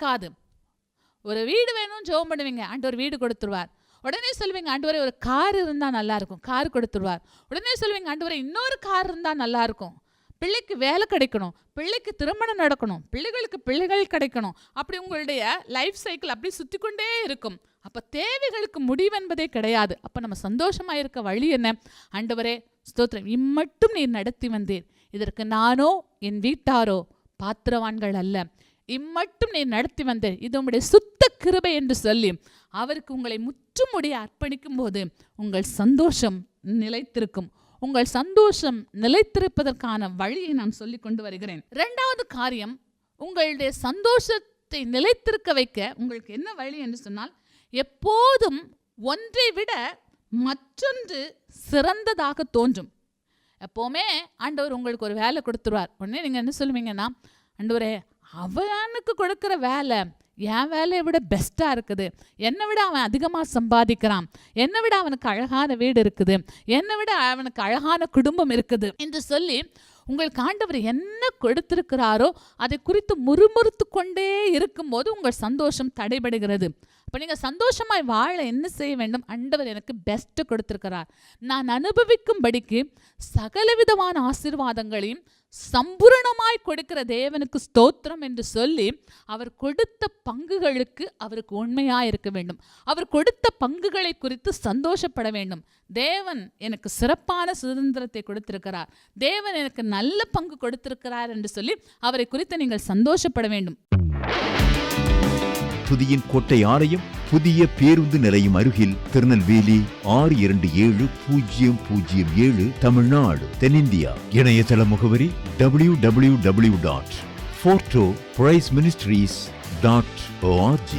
நிற்காது. ஒரு வீடு வேணும்னு ஜெபம் பண்ணுவீங்க, ஆண்டவர் வீடு கொடுத்துருவார். உடனே சொல்லுவீங்க, ஆண்டவரே ஒரு கார் இருந்தால் நல்லா இருக்கும், கார் கொடுத்துருவார். உடனே சொல்லுவீங்க, ஆண்டவரே இன்னொரு கார் இருந்தால் நல்லா இருக்கும், பிள்ளைக்கு வேலை கிடைக்கணும், பிள்ளைக்கு திருமணம் நடக்கணும், பிள்ளைகளுக்கு பிள்ளைகள் கிடைக்கணும். அப்படி உங்களுடைய லைஃப் சைக்கிள் அப்படி சுற்றி கொண்டே இருக்கும். அப்போ தேவைகளுக்கு முடிவென்பதே கிடையாது. அப்போ நம்ம சந்தோஷமாக இருக்க வழி என்ன? ஆண்டவரே ஸ்தோத்திரம், இம்மட்டும் நீர் நடத்தி வந்தீர், இதற்கு நானோ என் வீட்டாரோ பாத்திரவான்கள் அல்ல, இம்மட்டும் நீர் நடத்தி வந்தேன், இது உங்களுடைய சுத்த கிருபை என்று சொல்லி அவருக்கு உங்களை முற்றுமுடிய அர்ப்பணிக்கும் போது உங்கள் சந்தோஷம் நிலைத்திருக்கும். உங்கள் சந்தோஷம் நிலைத்திருப்பதற்கான வழியை நான் சொல்லி கொண்டு வருகிறேன். 2வது காரியம், உங்களுடைய சந்தோஷத்தை நிலைத்திருக்க வைக்க உங்களுக்கு என்ன வழி என்று சொன்னால், எப்போதும் ஒன்றை விட மற்றொன்று சிறந்ததாக தோன்றும். எப்போவுமே ஆண்டவர் உங்களுக்கு ஒரு வேலை கொடுத்துருவார். உடனே நீங்கள் என்ன சொல்லுவீங்கன்னா, ஆண்டவரே அவனுக்கு கொடுக்குற வேலை என் வேலையை விட பெஸ்ட்டாக இருக்குது, என்னை விட அவன் அதிகமாக சம்பாதிக்கிறான், என்னை விட அவனுக்கு அழகான வீடு இருக்குது, என்னை விட அவனுக்கு அழகான குடும்பம் இருக்குது என்று சொல்லி உங்களுக்கு ஆண்டவர் என்ன கொடுத்திருக்கிறாரோ அதை குறித்து முறுமுறுத்து கொண்டே இருக்கும்போது உங்கள் சந்தோஷம் தடைபடுகிறது. அப்போ நீங்கள் சந்தோஷமாய் வாழ என்ன செய்ய வேண்டும்? ஆண்டவர் எனக்கு பெஸ்ட்டு கொடுத்திருக்கிறார், நான் அனுபவிக்கும்படிக்கு சகலவிதமான ஆசீர்வாதங்களையும் சம்பூரணமாய் கொடுக்கிற தேவனுக்கு ஸ்தோத்திரம் என்று சொல்லி அவர் கொடுத்த பங்குகளுக்கு அவருக்கு உண்மையாக இருக்க வேண்டும். அவர் கொடுத்த பங்குகளை குறித்து சந்தோஷப்பட வேண்டும். தேவன் எனக்கு சிறப்பான சுதந்திரத்தை கொடுத்திருக்கிறார், தேவன் எனக்கு நல்ல பங்கு கொடுத்திருக்கிறார் என்று சொல்லி அவரை குறித்து நீங்கள் சந்தோஷப்பட வேண்டும். துதியின் கோட்டை ஆலயம் புதிய பேருந்து நிலையம் அருகில், திருநெல்வேலி 620007 தமிழ்நாடு, தென்னிந்தியா. இணையதள முகவரி www.fortopriceministries.org.